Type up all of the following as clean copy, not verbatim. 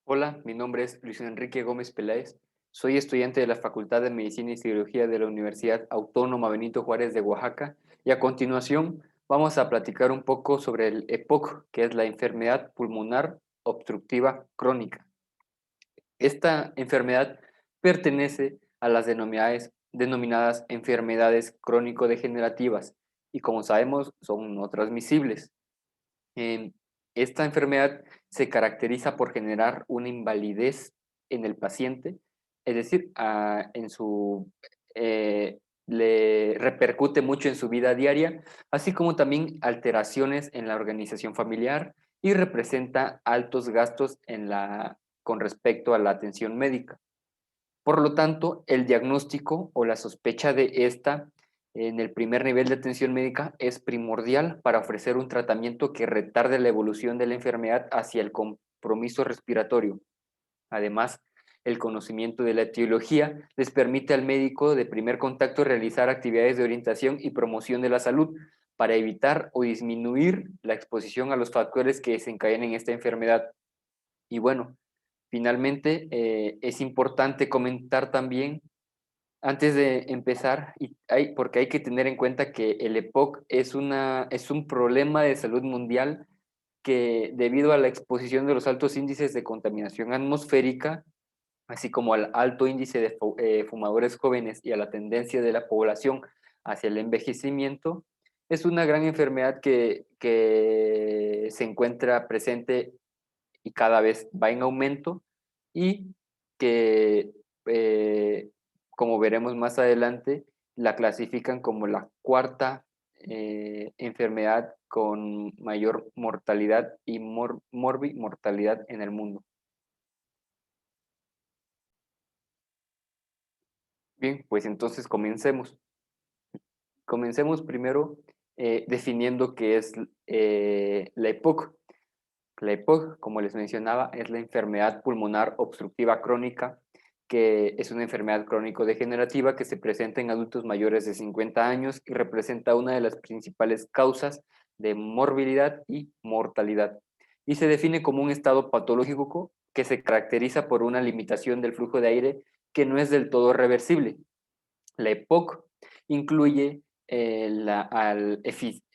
Hola, mi nombre es Luis Enrique Gómez Peláez. Soy estudiante de la Facultad de Medicina y Cirugía de la Universidad Autónoma Benito Juárez de Oaxaca y a continuación vamos a platicar un poco sobre el EPOC, que es la enfermedad pulmonar obstructiva crónica. Esta enfermedad pertenece a las denominadas enfermedades crónico-degenerativas y como sabemos son no transmisibles. Em, Esta enfermedad se caracteriza por generar una invalidez en el paciente, es decir, le repercute mucho en su vida diaria, así como también alteraciones en la organización familiar y representa altos gastos con respecto a la atención médica. Por lo tanto, el diagnóstico o la sospecha de esta en el primer nivel de atención médica es primordial para ofrecer un tratamiento que retarde la evolución de la enfermedad hacia el compromiso respiratorio. Además, el conocimiento de la etiología les permite al médico de primer contacto realizar actividades de orientación y promoción de la salud para evitar o disminuir la exposición a los factores que desencadenen esta enfermedad. Y bueno, finalmente, es importante comentar también, antes de empezar, porque hay que tener en cuenta que el EPOC es un problema de salud mundial que debido a la exposición de los altos índices de contaminación atmosférica, así como al alto índice de fumadores jóvenes y a la tendencia de la población hacia el envejecimiento, es una gran enfermedad que se encuentra presente y cada vez va en aumento y que, eh, como veremos más adelante, la clasifican como la cuarta enfermedad con mayor mortalidad y mortalidad en el mundo. Bien, pues entonces comencemos. Comencemos primero definiendo qué es la EPOC. La EPOC, como les mencionaba, es la enfermedad pulmonar obstructiva crónica, que es una enfermedad crónico-degenerativa que se presenta en adultos mayores de 50 años y representa una de las principales causas de morbilidad y mortalidad. Y se define como un estado patológico que se caracteriza por una limitación del flujo de aire que no es del todo reversible. La EPOC incluye al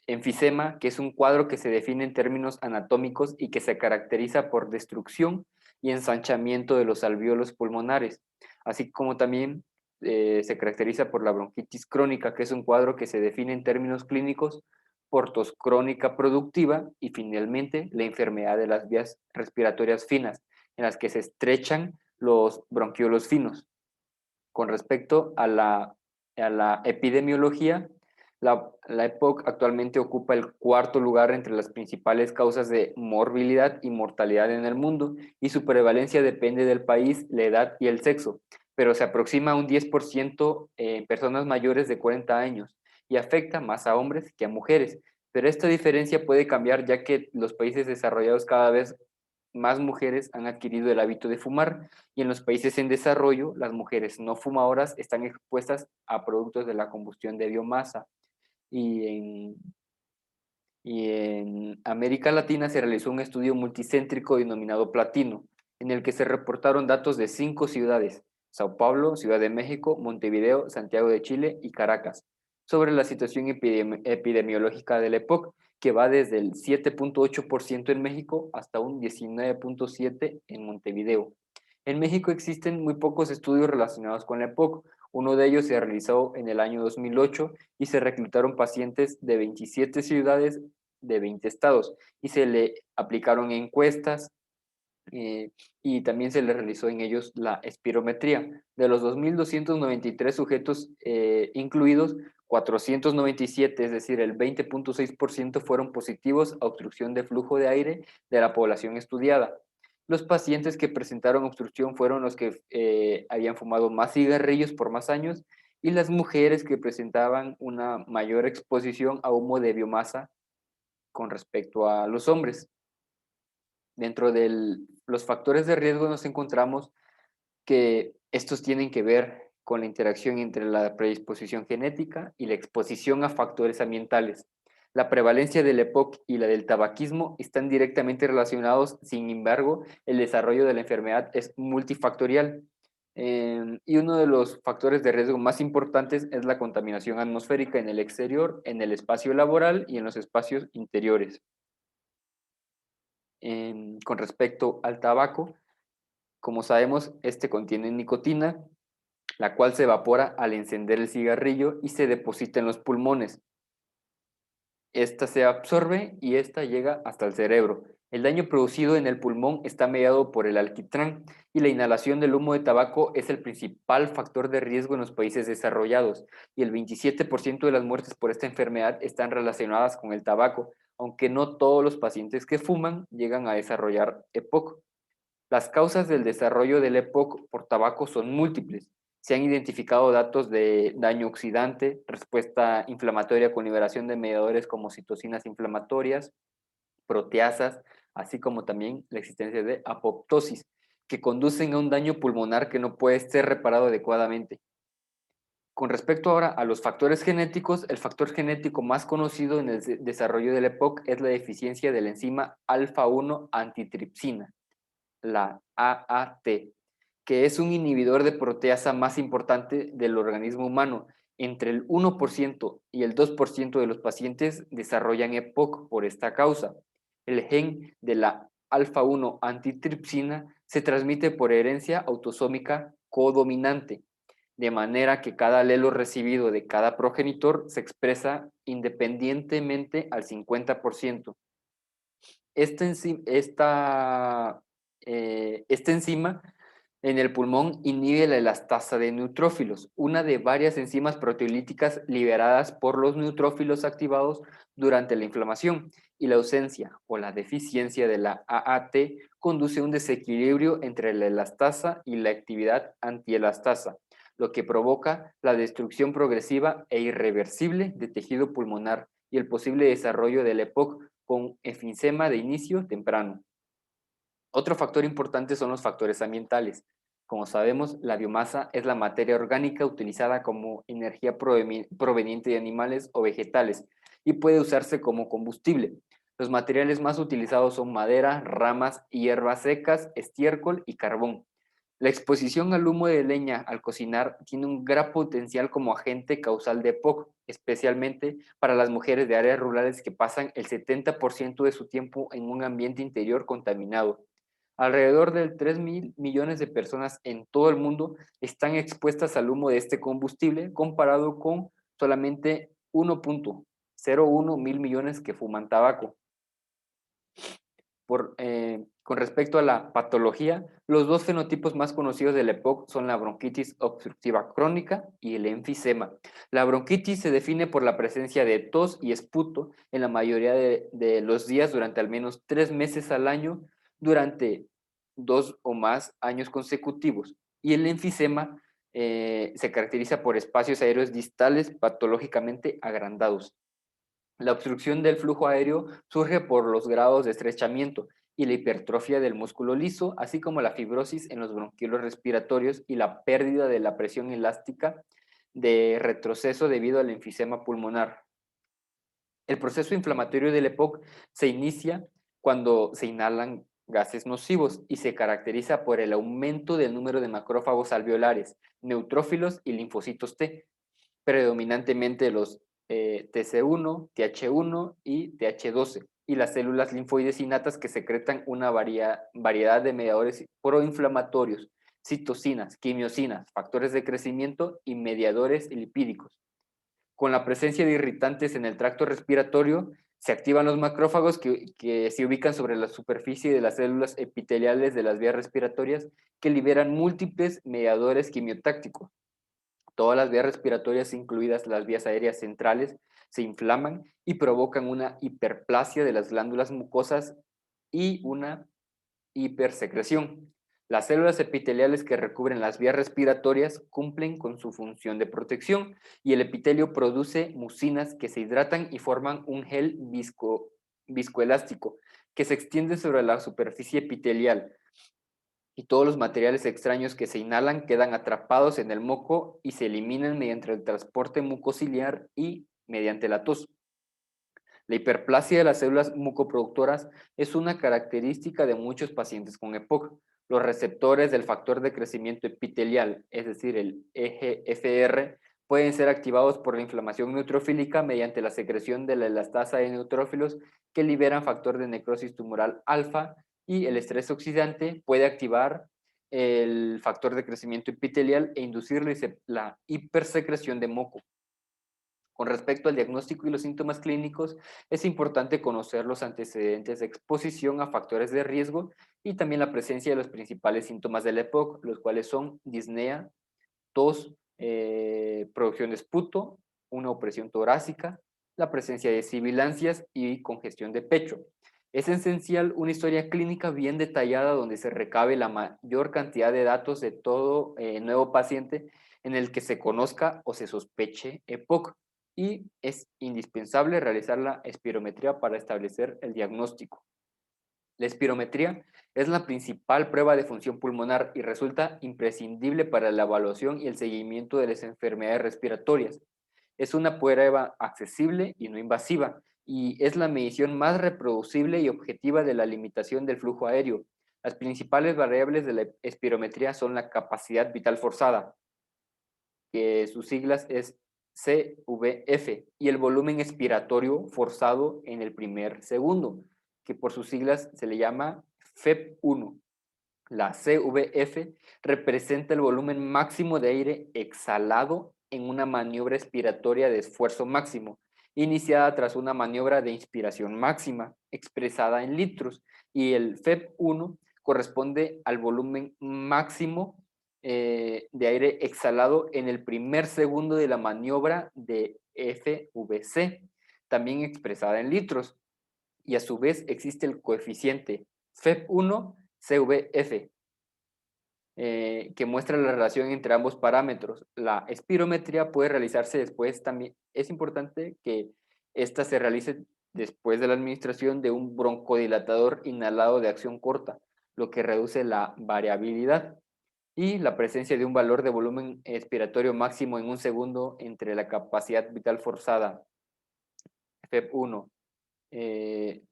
enfisema, que es un cuadro que se define en términos anatómicos y que se caracteriza por destrucción y ensanchamiento de los alvéolos pulmonares, así como también se caracteriza por la bronquitis crónica, que es un cuadro que se define en términos clínicos por tos crónica productiva y finalmente la enfermedad de las vías respiratorias finas, en las que se estrechan los bronquiolos finos. Con respecto a la epidemiología, la EPOC actualmente ocupa el cuarto lugar entre las principales causas de morbilidad y mortalidad en el mundo, y su prevalencia depende del país, la edad y el sexo, pero se aproxima a un 10% en personas mayores de 40 años y afecta más a hombres que a mujeres. Pero esta diferencia puede cambiar ya que los países desarrollados cada vez más mujeres han adquirido el hábito de fumar y en los países en desarrollo las mujeres no fumadoras están expuestas a productos de la combustión de biomasa. Y en, y en América Latina se realizó un estudio multicéntrico denominado Platino, en el que se reportaron datos de 5 ciudades: Sao Paulo, Ciudad de México, Montevideo, Santiago de Chile y Caracas, sobre la situación epidemiológica del EPOC, que va desde el 7,8% en México hasta un 19,7% en Montevideo. En México existen muy pocos estudios relacionados con la EPOC. Uno de ellos se realizó en el año 2008 y se reclutaron pacientes de 27 ciudades de 20 estados y se le aplicaron encuestas, eh, y también se le realizó en ellos la espirometría. De los 2.293 sujetos incluidos, 497, es decir, el 20,6% fueron positivos a obstrucción de flujo de aire de la población estudiada. Los pacientes que presentaron obstrucción fueron los que habían fumado más cigarrillos por más años y las mujeres que presentaban una mayor exposición a humo de biomasa con respecto a los hombres. Dentro de los factores de riesgo nos encontramos que estos tienen que ver con la interacción entre la predisposición genética y la exposición a factores ambientales. La prevalencia del EPOC y la del tabaquismo están directamente relacionados, sin embargo, el desarrollo de la enfermedad es multifactorial. Y uno de los factores de riesgo más importantes es la contaminación atmosférica en el exterior, en el espacio laboral y en los espacios interiores. Con respecto al tabaco, como sabemos, este contiene nicotina, la cual se evapora al encender el cigarrillo y se deposita en los pulmones. Esta se absorbe y esta llega hasta el cerebro. El daño producido en el pulmón está mediado por el alquitrán y la inhalación del humo de tabaco es el principal factor de riesgo en los países desarrollados y el 27% de las muertes por esta enfermedad están relacionadas con el tabaco, aunque no todos los pacientes que fuman llegan a desarrollar EPOC. Las causas del desarrollo del EPOC por tabaco son múltiples. Se han identificado datos de daño oxidante, respuesta inflamatoria con liberación de mediadores como citocinas inflamatorias, proteasas, así como también la existencia de apoptosis, que conducen a un daño pulmonar que no puede ser reparado adecuadamente. Con respecto ahora a los factores genéticos, el factor genético más conocido en el desarrollo del EPOC es la deficiencia de la enzima alfa-1 antitripsina, la AAT, que es un inhibidor de proteasa más importante del organismo humano. Entre el 1% y el 2% de los pacientes desarrollan EPOC por esta causa. El gen de la alfa-1 antitripsina se transmite por herencia autosómica codominante, de manera que cada alelo recibido de cada progenitor se expresa independientemente al 50%. Esta enzima en el pulmón inhibe la elastasa de neutrófilos, una de varias enzimas proteolíticas liberadas por los neutrófilos activados durante la inflamación, y la ausencia o la deficiencia de la AAT conduce a un desequilibrio entre la elastasa y la actividad antielastasa, lo que provoca la destrucción progresiva e irreversible de tejido pulmonar y el posible desarrollo del EPOC con enfisema de inicio temprano. Otro factor importante son los factores ambientales. Como sabemos, la biomasa es la materia orgánica utilizada como energía proveniente de animales o vegetales y puede usarse como combustible. Los materiales más utilizados son madera, ramas, hierbas secas, estiércol y carbón. La exposición al humo de leña al cocinar tiene un gran potencial como agente causal de EPOC, especialmente para las mujeres de áreas rurales que pasan el 70% de su tiempo en un ambiente interior contaminado. Alrededor de 3.000 millones de personas en todo el mundo están expuestas al humo de este combustible, comparado con solamente 1.01 mil millones que fuman tabaco. Con respecto a la patología, los dos fenotipos más conocidos del EPOC son la bronquitis obstructiva crónica y el enfisema. La bronquitis se define por la presencia de tos y esputo en la mayoría de los días durante al menos 3 meses al año, durante 2 o más años consecutivos. Y el enfisema se caracteriza por espacios aéreos distales patológicamente agrandados. La obstrucción del flujo aéreo surge por los grados de estrechamiento y la hipertrofia del músculo liso, así como la fibrosis en los bronquiolos respiratorios y la pérdida de la presión elástica de retroceso debido al enfisema pulmonar. El proceso inflamatorio del EPOC se inicia cuando se inhalan gases nocivos y se caracteriza por el aumento del número de macrófagos alveolares, neutrófilos y linfocitos T, predominantemente los TC1, TH1 y TH12, y las células linfoides innatas que secretan una variedad de mediadores proinflamatorios, citocinas, quimiosinas, factores de crecimiento y mediadores lipídicos. Con la presencia de irritantes en el tracto respiratorio, se activan los macrófagos que se ubican sobre la superficie de las células epiteliales de las vías respiratorias, que liberan múltiples mediadores quimiotácticos. Todas las vías respiratorias, incluidas las vías aéreas centrales, se inflaman y provocan una hiperplasia de las glándulas mucosas y una hipersecreción. Las células epiteliales que recubren las vías respiratorias cumplen con su función de protección y el epitelio produce mucinas que se hidratan y forman un gel viscoelástico que se extiende sobre la superficie epitelial, y todos los materiales extraños que se inhalan quedan atrapados en el moco y se eliminan mediante el transporte mucociliar y mediante la tos. La hiperplasia de las células mucoproductoras es una característica de muchos pacientes con EPOC. Los receptores del factor de crecimiento epitelial, es decir, el EGFR, pueden ser activados por la inflamación neutrofílica mediante la secreción de la elastasa de neutrófilos que liberan factor de necrosis tumoral alfa, y el estrés oxidante puede activar el factor de crecimiento epitelial e inducir la hipersecreción de moco. Con respecto al diagnóstico y los síntomas clínicos, es importante conocer los antecedentes de exposición a factores de riesgo y también la presencia de los principales síntomas de la EPOC, los cuales son disnea, tos, producción de esputo, una opresión torácica, la presencia de sibilancias y congestión de pecho. Es esencial una historia clínica bien detallada donde se recabe la mayor cantidad de datos de todo nuevo paciente en el que se conozca o se sospeche EPOC, y es indispensable realizar la espirometría para establecer el diagnóstico. La espirometría es la principal prueba de función pulmonar y resulta imprescindible para la evaluación y el seguimiento de las enfermedades respiratorias. Es una prueba accesible y no invasiva, y es la medición más reproducible y objetiva de la limitación del flujo aéreo. Las principales variables de la espirometría son la capacidad vital forzada, que sus siglas es CVF, y el volumen expiratorio forzado en el primer segundo, que por sus siglas se le llama FEP1. La CVF representa el volumen máximo de aire exhalado en una maniobra expiratoria de esfuerzo máximo, iniciada tras una maniobra de inspiración máxima, expresada en litros, y el FEP1 corresponde al volumen máximo de aire exhalado en el primer segundo de la maniobra de FVC, también expresada en litros, y a su vez existe el coeficiente FEP1 CVF, que muestra la relación entre ambos parámetros. La espirometría puede realizarse después también. Es importante que esta se realice después de la administración de un broncodilatador inhalado de acción corta, lo que reduce la variabilidad y la presencia de un valor de volumen expiratorio máximo en un segundo entre la capacidad vital forzada FEP1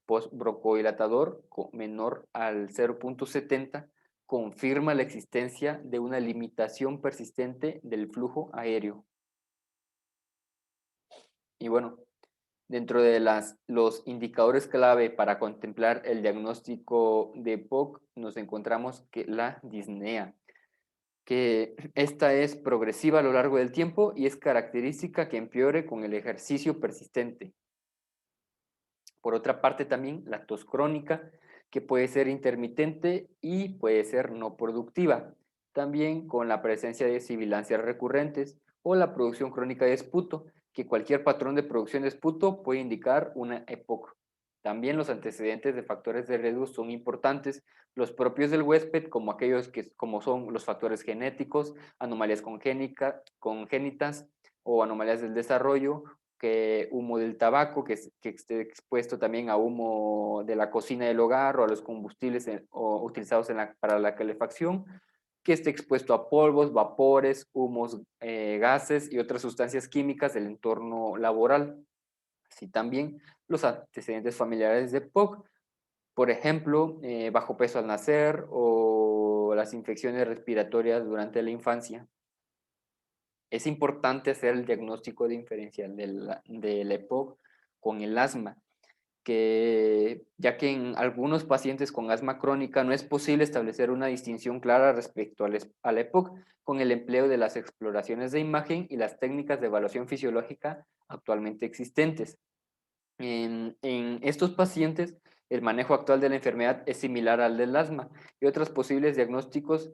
postbroncodilatador menor al 0.70 confirma la existencia de una limitación persistente del flujo aéreo. Y bueno, dentro de los indicadores clave para contemplar el diagnóstico de EPOC nos encontramos que la disnea, que esta es progresiva a lo largo del tiempo y es característica que empeore con el ejercicio persistente. Por otra parte, también la tos crónica, que puede ser intermitente y puede ser no productiva. También con la presencia de sibilancias recurrentes o la producción crónica de esputo, que cualquier patrón de producción de esputo puede indicar una EPOC. También los antecedentes de factores de riesgo son importantes, los propios del huésped, como aquellos como son los factores genéticos, anomalías congénitas o anomalías del desarrollo, que humo del tabaco, que esté expuesto también a humo de la cocina del hogar o a los combustibles utilizados para la calefacción, que esté expuesto a polvos, vapores, humos, gases y otras sustancias químicas del entorno laboral. Así también los antecedentes familiares de POC, por ejemplo, bajo peso al nacer o las infecciones respiratorias durante la infancia. Es importante hacer el diagnóstico diferencial del EPOC con el asma, ya que en algunos pacientes con asma crónica no es posible establecer una distinción clara respecto al EPOC con el empleo de las exploraciones de imagen y las técnicas de evaluación fisiológica actualmente existentes. En estos pacientes, el manejo actual de la enfermedad es similar al del asma, y otros posibles diagnósticos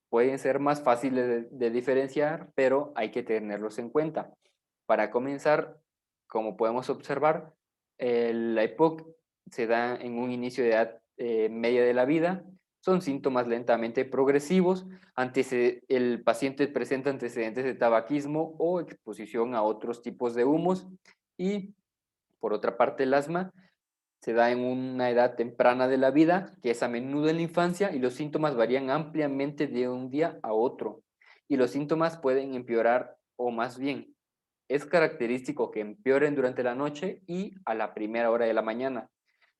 pueden ser más fáciles de diferenciar, pero hay que tenerlos en cuenta. Para comenzar, como podemos observar, la EPOC se da en un inicio de edad media de la vida, son síntomas lentamente progresivos, el paciente presenta antecedentes de tabaquismo o exposición a otros tipos de humos, y por otra parte, el asma se da en una edad temprana de la vida, que es a menudo en la infancia, y los síntomas varían ampliamente de un día a otro. Y los síntomas pueden empeorar o más bien Es característico que empeoren durante la noche y a la primera hora de la mañana.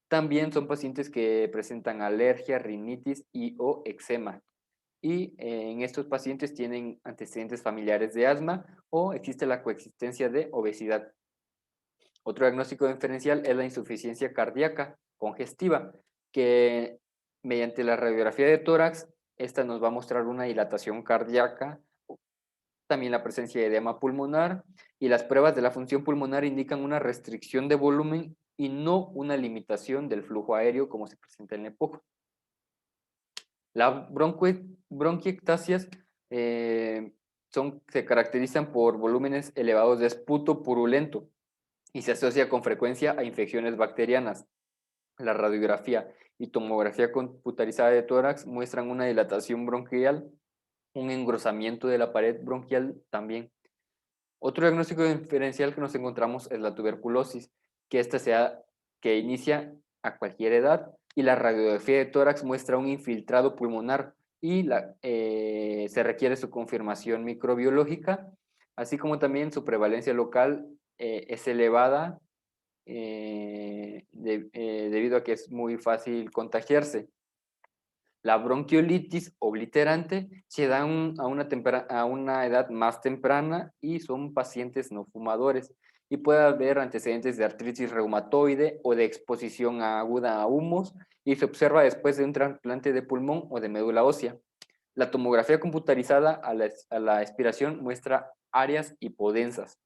También son pacientes que presentan alergia, rinitis y o eczema. Y en estos pacientes tienen antecedentes familiares de asma o existe la coexistencia de obesidad. Otro diagnóstico diferencial es la insuficiencia cardíaca congestiva, que mediante la radiografía de tórax, esta nos va a mostrar una dilatación cardíaca, también la presencia de edema pulmonar, y las pruebas de la función pulmonar indican una restricción de volumen y no una limitación del flujo aéreo como se presenta en la EPOC. Las bronquiectasias se caracterizan por volúmenes elevados de esputo purulento y se asocia con frecuencia a infecciones bacterianas. La radiografía y tomografía computarizada de tórax muestran una dilatación bronquial, un engrosamiento de la pared bronquial también. Otro diagnóstico diferencial que nos encontramos es la tuberculosis, que inicia a cualquier edad, y la radiografía de tórax muestra un infiltrado pulmonar y se requiere su confirmación microbiológica, así como también su prevalencia local es elevada debido a que es muy fácil contagiarse. La bronquiolitis obliterante se da a una edad más temprana y son pacientes no fumadores y puede haber antecedentes de artritis reumatoide o de exposición aguda a humos y se observa después de un trasplante de pulmón o de médula ósea. La tomografía computarizada a la expiración muestra áreas hipodensas.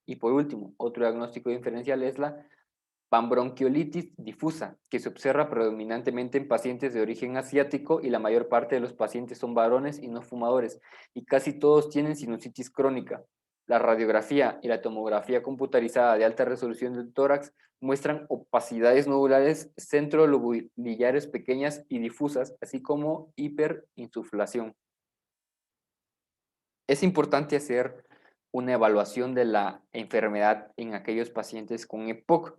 Y por último, otro diagnóstico diferencial es la panbronquiolitis difusa, que se observa predominantemente en pacientes de origen asiático y la mayor parte de los pacientes son varones y no fumadores, y casi todos tienen sinusitis crónica. La radiografía y la tomografía computarizada de alta resolución del tórax muestran opacidades nodulares centrolobulillares pequeñas y difusas, así como hiperinsuflación. Es importante hacer una evaluación de la enfermedad en aquellos pacientes con EPOC,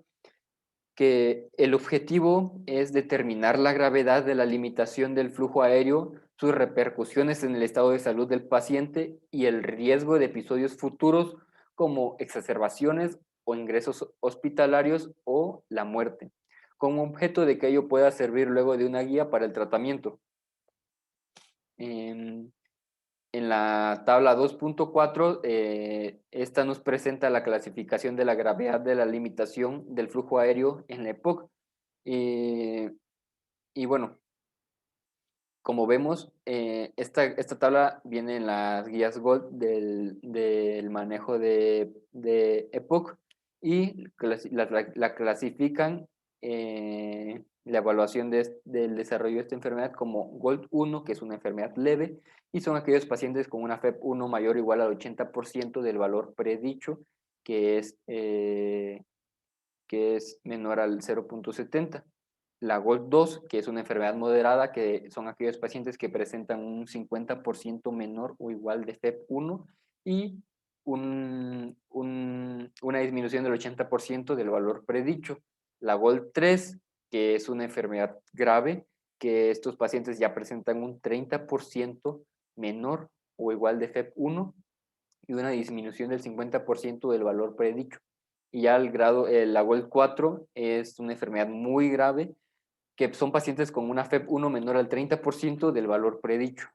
que el objetivo es determinar la gravedad de la limitación del flujo aéreo, sus repercusiones en el estado de salud del paciente y el riesgo de episodios futuros como exacerbaciones o ingresos hospitalarios o la muerte, con objeto de que ello pueda servir luego de una guía para el tratamiento. En la tabla 2.4, esta nos presenta la clasificación de la gravedad de la limitación del flujo aéreo en la EPOC. Y bueno, como vemos, esta tabla viene en las guías GOLD del manejo de EPOC y la clasifican la evaluación del desarrollo de esta enfermedad como GOLD 1, que es una enfermedad leve, y son aquellos pacientes con una FEP1 mayor o igual al 80% del valor predicho, que es menor al 0.70. La GOLD 2, que es una enfermedad moderada, que son aquellos pacientes que presentan un 50% menor o igual de FEP1 y una disminución del 80% del valor predicho. La GOLD 3, que es una enfermedad grave, que estos pacientes ya presentan un 30% menor o igual de FEP1 y una disminución del 50% del valor predicho. Y ya la GOLD 4 es una enfermedad muy grave, que son pacientes con una FEP1 menor al 30% del valor predicho.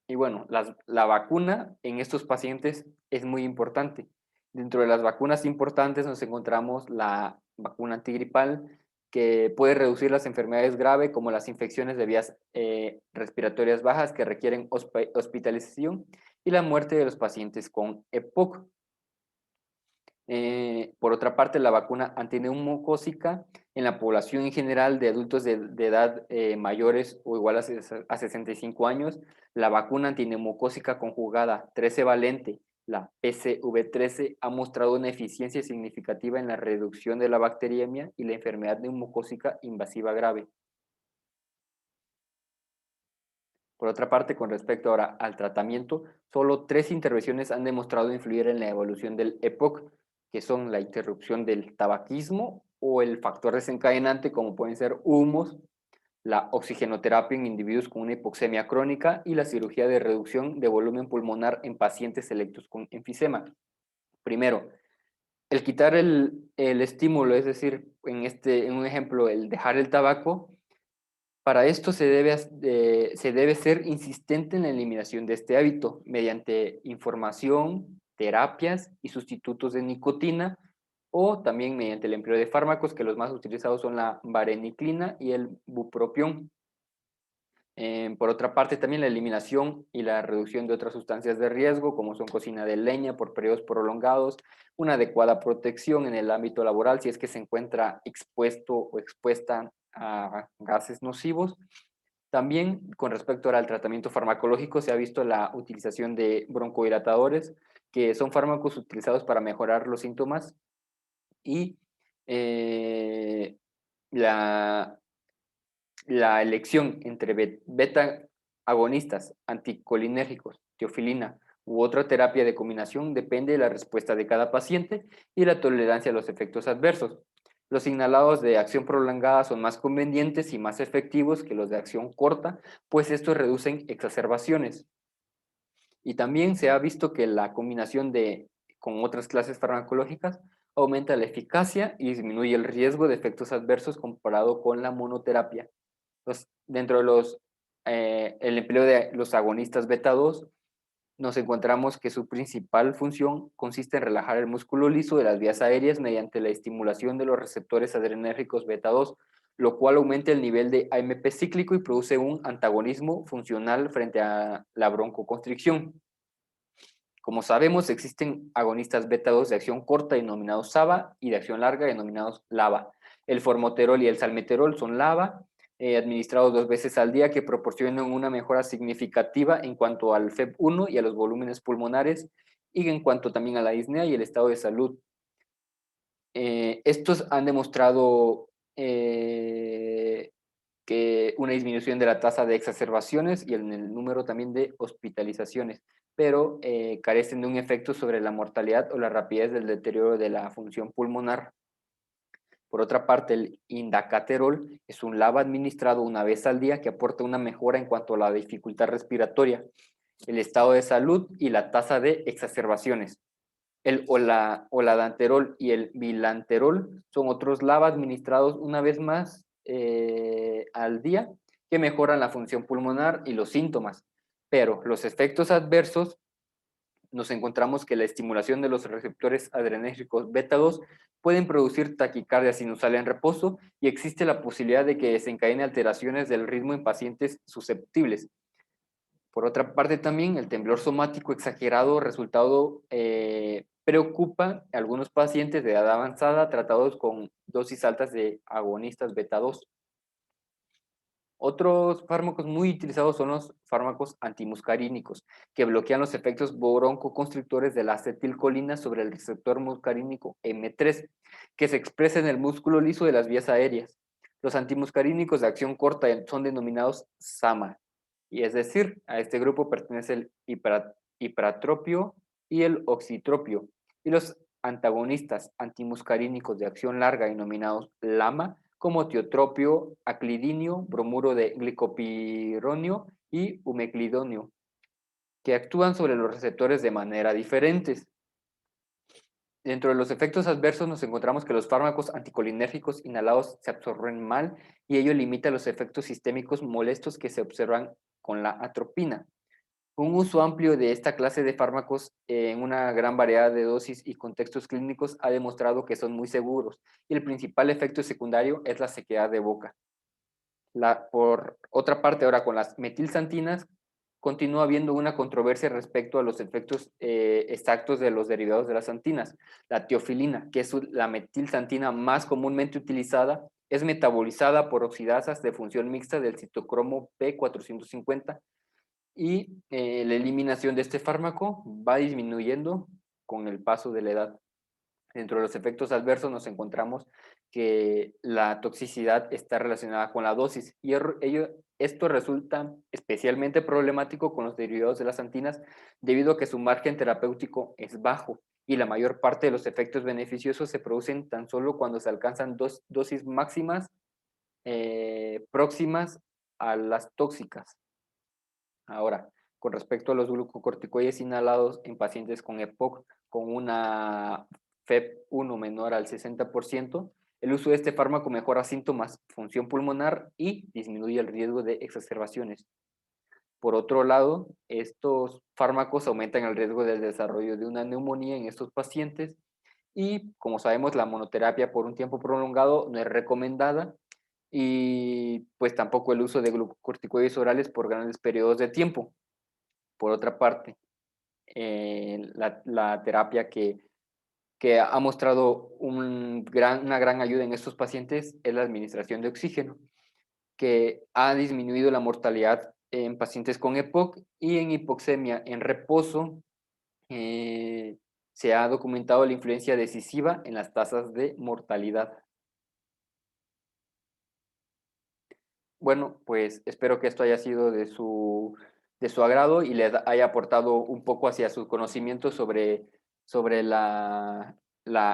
Y bueno, la vacuna en estos pacientes es muy importante. Dentro de las vacunas importantes nos encontramos la vacuna antigripal, que puede reducir las enfermedades graves como las infecciones de vías respiratorias bajas que requieren hospitalización y la muerte de los pacientes con EPOC. Por otra parte, la vacuna antineumocócica en la población en general de adultos de edad mayores o igual a 65 años, la vacuna antineumocócica conjugada 13 valente, la PCV13, ha mostrado una eficiencia significativa en la reducción de la bacteriemia y la enfermedad neumocócica invasiva grave. Por otra parte, con respecto ahora al tratamiento, solo 3 intervenciones han demostrado influir en la evolución del EPOC, que son la interrupción del tabaquismo o el factor desencadenante, como pueden ser humos, la oxigenoterapia en individuos con una hipoxemia crónica y la cirugía de reducción de volumen pulmonar en pacientes selectos con enfisema. Primero, el quitar el estímulo, es decir, en un ejemplo, el dejar el tabaco, para esto se debe ser insistente en la eliminación de este hábito mediante información, terapias y sustitutos de nicotina o también mediante el empleo de fármacos, que los más utilizados son la vareniclina y el bupropión. Por otra parte, también la eliminación y la reducción de otras sustancias de riesgo, como son cocina de leña por periodos prolongados, una adecuada protección en el ámbito laboral si es que se encuentra expuesto o expuesta a gases nocivos. También, con respecto al tratamiento farmacológico, se ha visto la utilización de broncodilatadores, que son fármacos utilizados para mejorar los síntomas y eh, la la elección entre beta agonistas, anticolinérgicos, teofilina u otra terapia de combinación depende de la respuesta de cada paciente y la tolerancia a los efectos adversos. Los inhalados de acción prolongada son más convenientes y más efectivos que los de acción corta, pues estos reducen exacerbaciones. Y también se ha visto que la combinación con otras clases farmacológicas aumenta la eficacia y disminuye el riesgo de efectos adversos comparado con la monoterapia. Pues, dentro de el empleo de los agonistas beta 2, nos encontramos que su principal función consiste en relajar el músculo liso de las vías aéreas mediante la estimulación de los receptores adrenérgicos beta 2, lo cual aumenta el nivel de AMP cíclico y produce un antagonismo funcional frente a la broncoconstricción. Como sabemos, existen agonistas beta 2 de acción corta denominados SABA y de acción larga denominados LABA. El formoterol y el salmeterol son LABA, administrados 2 veces al día, que proporcionan una mejora significativa en cuanto al FEV1 y a los volúmenes pulmonares, y en cuanto también a la disnea y el estado de salud. Estos han demostrado que una disminución de la tasa de exacerbaciones y en el número también de hospitalizaciones, pero carecen de un efecto sobre la mortalidad o la rapidez del deterioro de la función pulmonar. Por otra parte, el indacaterol es un LABA administrado 1 vez al día que aporta una mejora en cuanto a la dificultad respiratoria, el estado de salud y la tasa de exacerbaciones. El oladanterol y el bilanterol son otros LABA administrados 1 vez más al día que mejoran la función pulmonar y los síntomas, pero los efectos adversos nos encontramos que la estimulación de los receptores adrenérgicos beta 2 pueden producir taquicardia sinusal en reposo y existe la posibilidad de que desencadene alteraciones del ritmo en pacientes susceptibles. Por otra parte, también el temblor somático exagerado resultado preocupa a algunos pacientes de edad avanzada tratados con dosis altas de agonistas beta 2. Otros fármacos muy utilizados son los fármacos antimuscarínicos, que bloquean los efectos broncoconstrictores de la acetilcolina sobre el receptor muscarínico M3, que se expresa en el músculo liso de las vías aéreas. Los antimuscarínicos de acción corta son denominados SAMA, y es decir, a este grupo pertenece el hipratropio y el oxitropio. Y los antagonistas antimuscarínicos de acción larga, denominados LAMA, como tiotropio, aclidinio, bromuro de glicopironio y umeclidonio, que actúan sobre los receptores de manera diferentes. Dentro de los efectos adversos nos encontramos que los fármacos anticolinérgicos inhalados se absorben mal y ello limita los efectos sistémicos molestos que se observan con la atropina. Un uso amplio de esta clase de fármacos en una gran variedad de dosis y contextos clínicos ha demostrado que son muy seguros y el principal efecto secundario es la sequedad de boca. Por otra parte, ahora con las metilsantinas, continúa habiendo una controversia respecto a los efectos exactos de los derivados de las santinas. La teofilina, que es la metilsantina más comúnmente utilizada, es metabolizada por oxidasas de función mixta del citocromo P450 y la eliminación de este fármaco va disminuyendo con el paso de la edad. Dentro de los efectos adversos nos encontramos que la toxicidad está relacionada con la dosis y esto resulta especialmente problemático con los derivados de las antinas debido a que su margen terapéutico es bajo y la mayor parte de los efectos beneficiosos se producen tan solo cuando se alcanzan dosis máximas próximas a las tóxicas. Ahora, con respecto a los glucocorticoides inhalados en pacientes con EPOC con una FEP1 menor al 60%, el uso de este fármaco mejora síntomas, función pulmonar y disminuye el riesgo de exacerbaciones. Por otro lado, estos fármacos aumentan el riesgo del desarrollo de una neumonía en estos pacientes y, como sabemos, la monoterapia por un tiempo prolongado no es recomendada y pues tampoco el uso de glucocorticoides orales por grandes periodos de tiempo. Por otra parte, la terapia que ha mostrado una gran ayuda en estos pacientes es la administración de oxígeno, que ha disminuido la mortalidad en pacientes con EPOC y en hipoxemia en reposo. Se ha documentado la influencia decisiva en las tasas de mortalidad. Bueno, pues espero que esto haya sido de su agrado y les haya aportado un poco hacia su conocimiento sobre la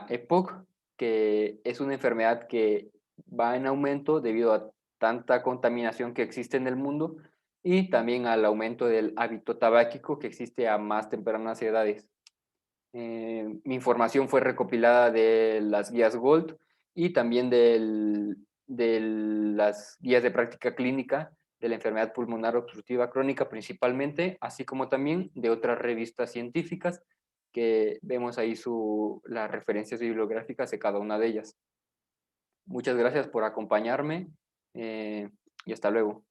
EPOC, que es una enfermedad que va en aumento debido a tanta contaminación que existe en el mundo y también al aumento del hábito tabáquico que existe a más tempranas edades. Mi información fue recopilada de las guías Gold y también de las guías de práctica clínica de la enfermedad pulmonar obstructiva crónica principalmente, así como también de otras revistas científicas que vemos ahí las referencias bibliográficas de cada una de ellas. Muchas gracias por acompañarme y hasta luego.